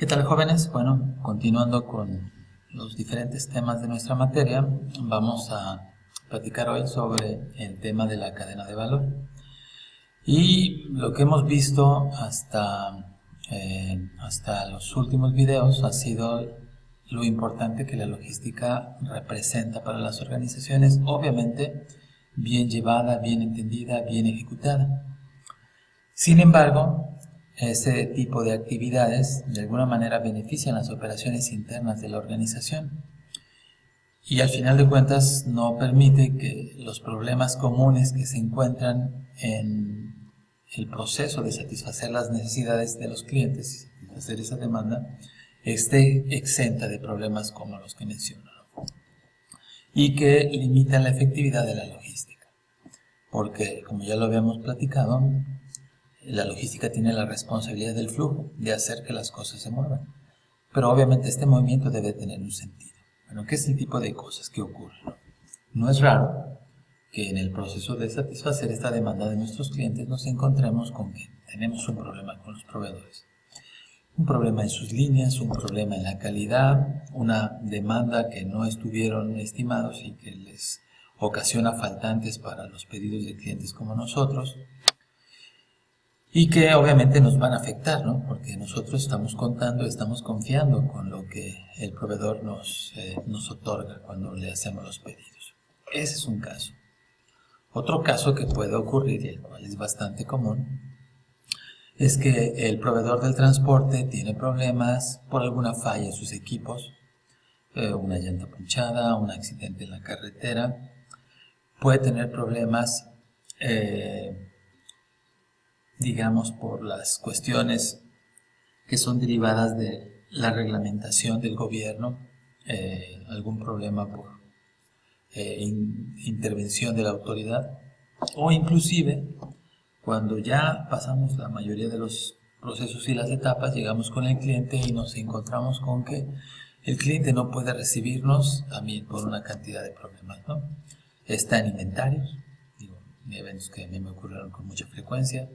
¿Qué tal, jóvenes? Bueno, continuando con los diferentes temas de nuestra materia, vamos a platicar hoy sobre el tema de la cadena de valor. Y lo que hemos visto hasta los últimos videos ha sido lo importante que la logística representa para las organizaciones, obviamente bien llevada, bien entendida, bien ejecutada. Sin embargo, ese tipo de actividades de alguna manera benefician las operaciones internas de la organización y al final de cuentas no permite que los problemas comunes que se encuentran en el proceso de satisfacer las necesidades de los clientes y satisfacer esa demanda esté exenta de problemas como los que menciono, ¿no? Y que limitan la efectividad de la logística, porque como ya lo habíamos platicado, la logística tiene la responsabilidad del flujo, de hacer que las cosas se muevan. Pero obviamente este movimiento debe tener un sentido. Bueno, ¿qué es el tipo de cosas que ocurren? No es raro que en el proceso de satisfacer esta demanda de nuestros clientes nos encontremos con que tenemos un problema con los proveedores. Un problema en sus líneas, un problema en la calidad, una demanda que no estuvieron estimados y que les ocasiona faltantes para los pedidos de clientes como nosotros. Y que obviamente nos van a afectar, ¿no? Porque nosotros estamos confiando con lo que el proveedor nos otorga cuando le hacemos los pedidos. Ese es un caso. Otro caso que puede ocurrir, y el cual es bastante común, es que el proveedor del transporte tiene problemas por alguna falla en sus equipos, una llanta ponchada, un accidente en la carretera, puede tener problemas digamos, por las cuestiones que son derivadas de la reglamentación del gobierno, algún problema por intervención de la autoridad, o inclusive cuando ya pasamos la mayoría de los procesos y las etapas, llegamos con el cliente y nos encontramos con que el cliente no puede recibirnos también por una cantidad de problemas, ¿no? Está en inventarios, eventos que a mí me ocurrieron con mucha frecuencia.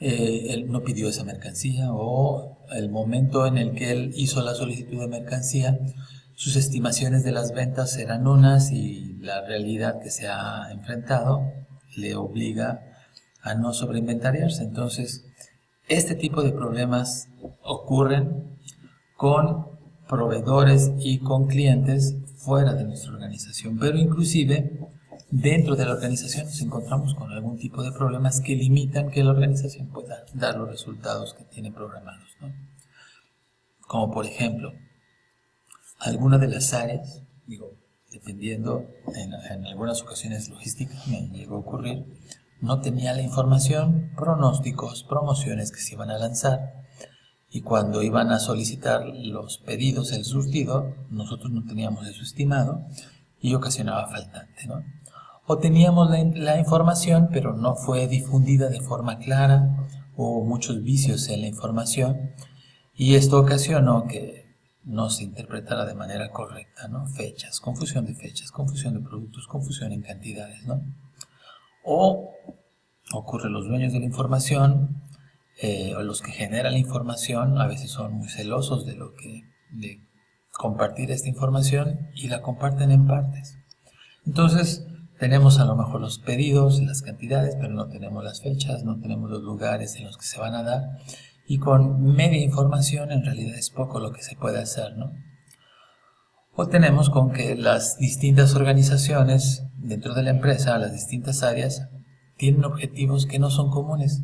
Él no pidió esa mercancía, o el momento en el que él hizo la solicitud de mercancía, sus estimaciones de las ventas eran unas y la realidad que se ha enfrentado le obliga a no sobreinventariarse. Entonces, este tipo de problemas ocurren con proveedores y con clientes fuera de nuestra organización, pero inclusive dentro de la organización nos encontramos con algún tipo de problemas que limitan que la organización pueda dar los resultados que tiene programados, ¿no? Como por ejemplo, alguna de las áreas, dependiendo, en algunas ocasiones logística me llegó a ocurrir, no tenía la información, pronósticos, promociones que se iban a lanzar, y cuando iban a solicitar los pedidos, el surtido, nosotros no teníamos eso estimado y ocasionaba faltante, ¿no? O teníamos la información, pero no fue difundida de forma clara, hubo muchos vicios en la información, y esto ocasionó que no se interpretara de manera correcta, ¿no? Fechas, confusión de productos, confusión en cantidades, ¿no? O ocurre los dueños de la información, o los que generan la información, a veces son muy celosos de compartir esta información y la comparten en partes. Entonces, tenemos a lo mejor los pedidos, las cantidades, pero no tenemos las fechas, no tenemos los lugares en los que se van a dar, y con media información en realidad es poco lo que se puede hacer, ¿no? O tenemos con que las distintas organizaciones dentro de la empresa, las distintas áreas, tienen objetivos que no son comunes.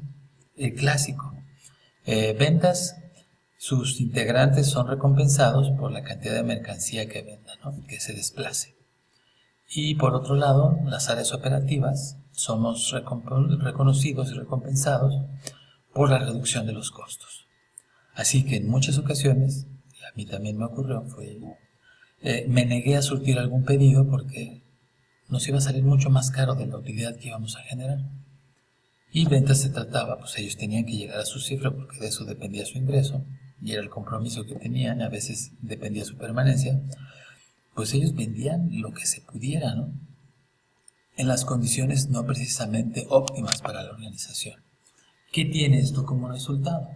El clásico, ventas, sus integrantes son recompensados por la cantidad de mercancía que vendan, ¿no? Que se desplace. Y por otro lado, las áreas operativas somos reconocidos y recompensados por la reducción de los costos. Así que en muchas ocasiones, y a mí también me ocurrió, me negué a surtir algún pedido porque nos iba a salir mucho más caro de la utilidad que íbamos a generar. Y ventas se trataba, pues ellos tenían que llegar a su cifra porque de eso dependía su ingreso y era el compromiso que tenían, a veces dependía su permanencia. Pues ellos vendían lo que se pudiera, ¿no? En las condiciones no precisamente óptimas para la organización. ¿Qué tiene esto como resultado?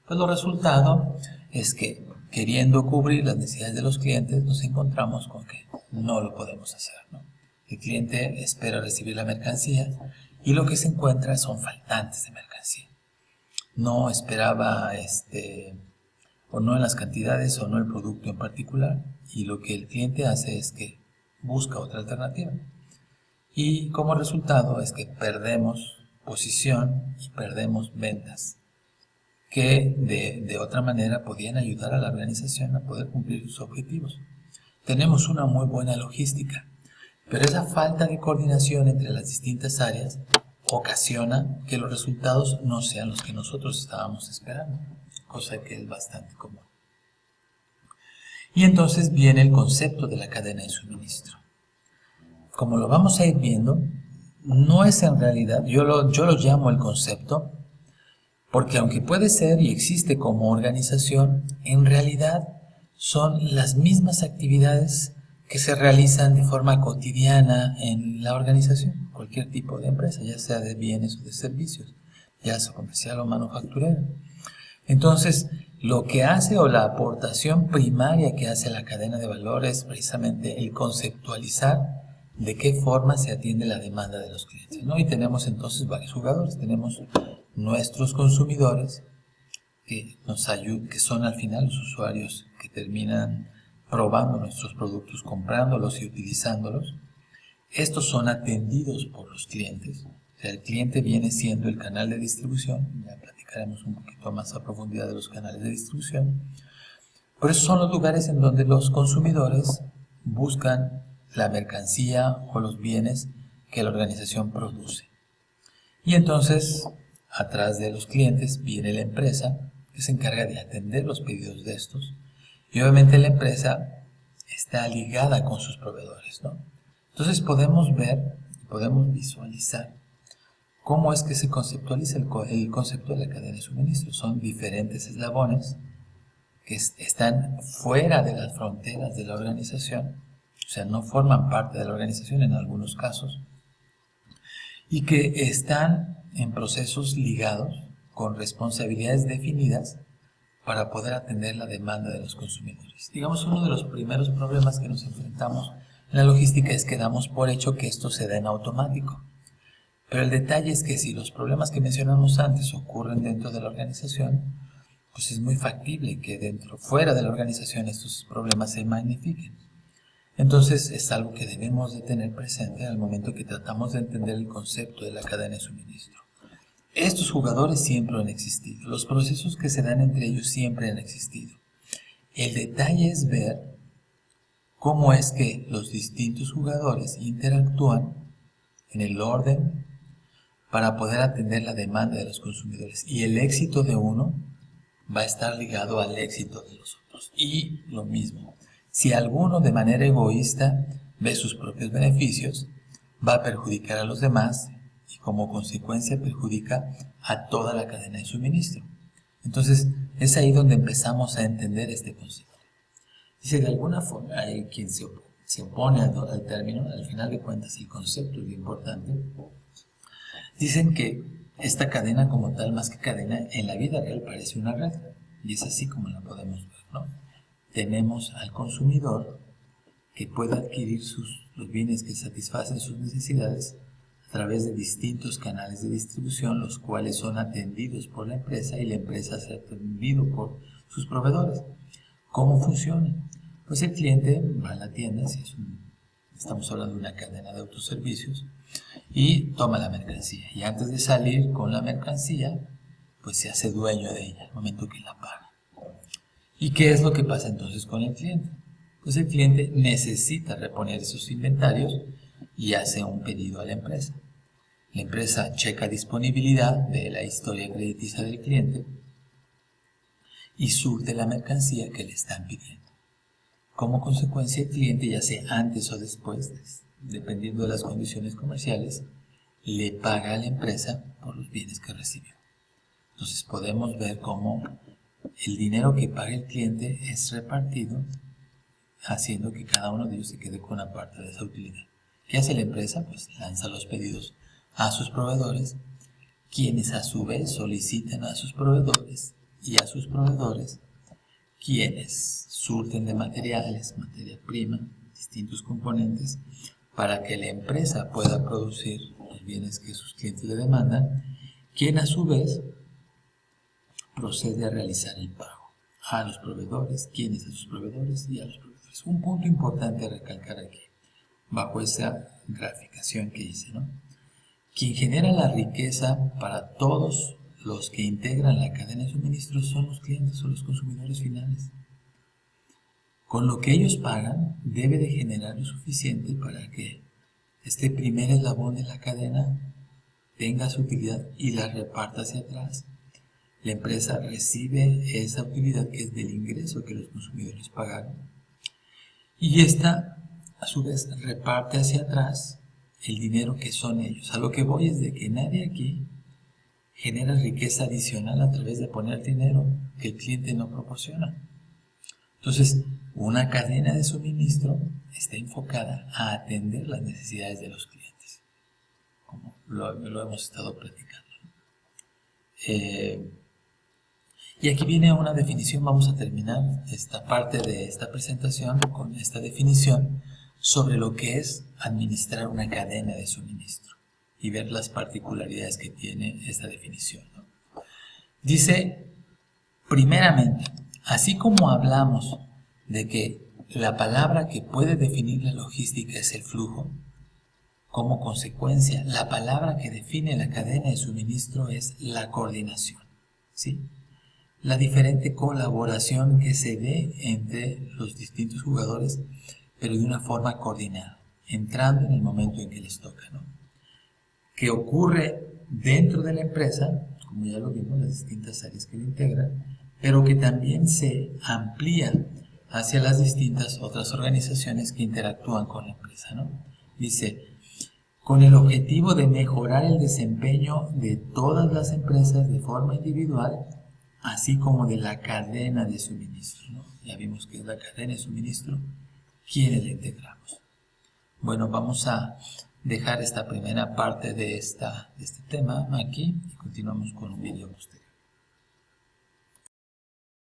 Pues lo resultado es que, queriendo cubrir las necesidades de los clientes, nos encontramos con que no lo podemos hacer, ¿no? El cliente espera recibir la mercancía y lo que se encuentra son faltantes de mercancía. No esperaba o no en las cantidades o no el producto en particular, y lo que el cliente hace es que busca otra alternativa. Y como resultado es que perdemos posición y perdemos ventas que de otra manera podían ayudar a la organización a poder cumplir sus objetivos. Tenemos una muy buena logística, pero esa falta de coordinación entre las distintas áreas ocasiona que los resultados no sean los que nosotros estábamos esperando, cosa que es bastante común. Y entonces viene el concepto de la cadena de suministro. Como lo vamos a ir viendo, no es en realidad, yo lo llamo el concepto, porque aunque puede ser y existe como organización, en realidad son las mismas actividades que se realizan de forma cotidiana en la organización, cualquier tipo de empresa, ya sea de bienes o de servicios, ya sea comercial o manufacturera. Entonces, lo que hace o la aportación primaria que hace la cadena de valor es precisamente el conceptualizar de qué forma se atiende la demanda de los clientes, ¿no? Y tenemos entonces varios jugadores. Tenemos nuestros consumidores que son al final los usuarios que terminan probando nuestros productos, comprándolos y utilizándolos. Estos son atendidos por los clientes. O sea, el cliente viene siendo el canal de distribución. Ya platicaremos un poquito más a profundidad de los canales de distribución. Por eso son los lugares en donde los consumidores buscan la mercancía o los bienes que la organización produce. Y entonces, atrás de los clientes viene la empresa que se encarga de atender los pedidos de estos. Y obviamente la empresa está ligada con sus proveedores, ¿no? Entonces podemos ver, podemos visualizar cómo es que se conceptualiza el concepto de la cadena de suministro. Son diferentes eslabones que están fuera de las fronteras de la organización, o sea, no forman parte de la organización en algunos casos, y que están en procesos ligados con responsabilidades definidas para poder atender la demanda de los consumidores. Digamos, uno de los primeros problemas que nos enfrentamos en la logística es que damos por hecho que esto se da en automático. Pero el detalle es que si los problemas que mencionamos antes ocurren dentro de la organización, pues es muy factible que fuera de la organización estos problemas se magnifiquen. Entonces es algo que debemos de tener presente al momento que tratamos de entender el concepto de la cadena de suministro. Estos jugadores siempre han existido, los procesos que se dan entre ellos siempre han existido. El detalle es ver cómo es que los distintos jugadores interactúan en el orden para poder atender la demanda de los consumidores. Y el éxito de uno va a estar ligado al éxito de los otros. Y lo mismo, si alguno de manera egoísta ve sus propios beneficios, va a perjudicar a los demás y como consecuencia perjudica a toda la cadena de suministro. Entonces es ahí donde empezamos a entender este concepto. Dice, de alguna forma hay quien se opone al término, al final de cuentas el concepto es lo importante. Dicen que esta cadena como tal, más que cadena, en la vida real parece una red, y es así como la podemos ver, ¿no? Tenemos al consumidor que puede adquirir los bienes que satisfacen sus necesidades a través de distintos canales de distribución, los cuales son atendidos por la empresa y la empresa es atendido por sus proveedores. ¿Cómo funciona? Pues el cliente va a la tienda, estamos hablando de una cadena de autoservicios, y toma la mercancía. Y antes de salir con la mercancía, pues se hace dueño de ella al momento que la paga. ¿Y qué es lo que pasa entonces con el cliente? Pues el cliente necesita reponer esos inventarios y hace un pedido a la empresa. La empresa checa disponibilidad de la historia crediticia del cliente y surte la mercancía que le están pidiendo. Como consecuencia, el cliente, ya sea antes o después, dependiendo de las condiciones comerciales, le paga a la empresa por los bienes que recibió. Entonces podemos ver cómo el dinero que paga el cliente es repartido, haciendo que cada uno de ellos se quede con una parte de esa utilidad. ¿Qué hace la empresa? Pues lanza los pedidos a sus proveedores, quienes a su vez solicitan a sus proveedores y a sus proveedores, quienes surten de materiales, materia prima, distintos componentes, para que la empresa pueda producir los bienes que sus clientes le demandan, quien a su vez procede a realizar el pago a los proveedores, quienes a sus proveedores y a los proveedores. Un punto importante a recalcar aquí, bajo esa graficación que hice, ¿no? Quien genera la riqueza para todos los que integran la cadena de suministro son los clientes o los consumidores finales. Con lo que ellos pagan, debe de generar lo suficiente para que este primer eslabón de la cadena tenga su utilidad y la reparta hacia atrás. La empresa recibe esa utilidad que es del ingreso que los consumidores pagaron. Y esta, a su vez, reparte hacia atrás el dinero que son ellos. A lo que voy es de que nadie aquí genera riqueza adicional a través de poner dinero que el cliente no proporciona. Entonces, una cadena de suministro está enfocada a atender las necesidades de los clientes, como lo hemos estado platicando. Y aquí viene una definición. Vamos a terminar esta parte de esta presentación con esta definición sobre lo que es administrar una cadena de suministro y ver las particularidades que tiene esta definición, ¿no? Dice, primeramente, así como hablamos de que la palabra que puede definir la logística es el flujo, como consecuencia, la palabra que define la cadena de suministro es la coordinación, ¿sí? La diferente colaboración que se ve entre los distintos jugadores, pero de una forma coordinada, entrando en el momento en que les toca, ¿no? Que ocurre dentro de la empresa, como ya lo vimos, las distintas áreas que la integran, pero que también se amplía hacia las distintas otras organizaciones que interactúan con la empresa, ¿no? Dice, con el objetivo de mejorar el desempeño de todas las empresas de forma individual, así como de la cadena de suministro, ¿no? Ya vimos que es la cadena de suministro, ¿quiénes la integramos? Bueno, vamos a dejar esta primera parte de este tema aquí y continuamos con un video con ustedes.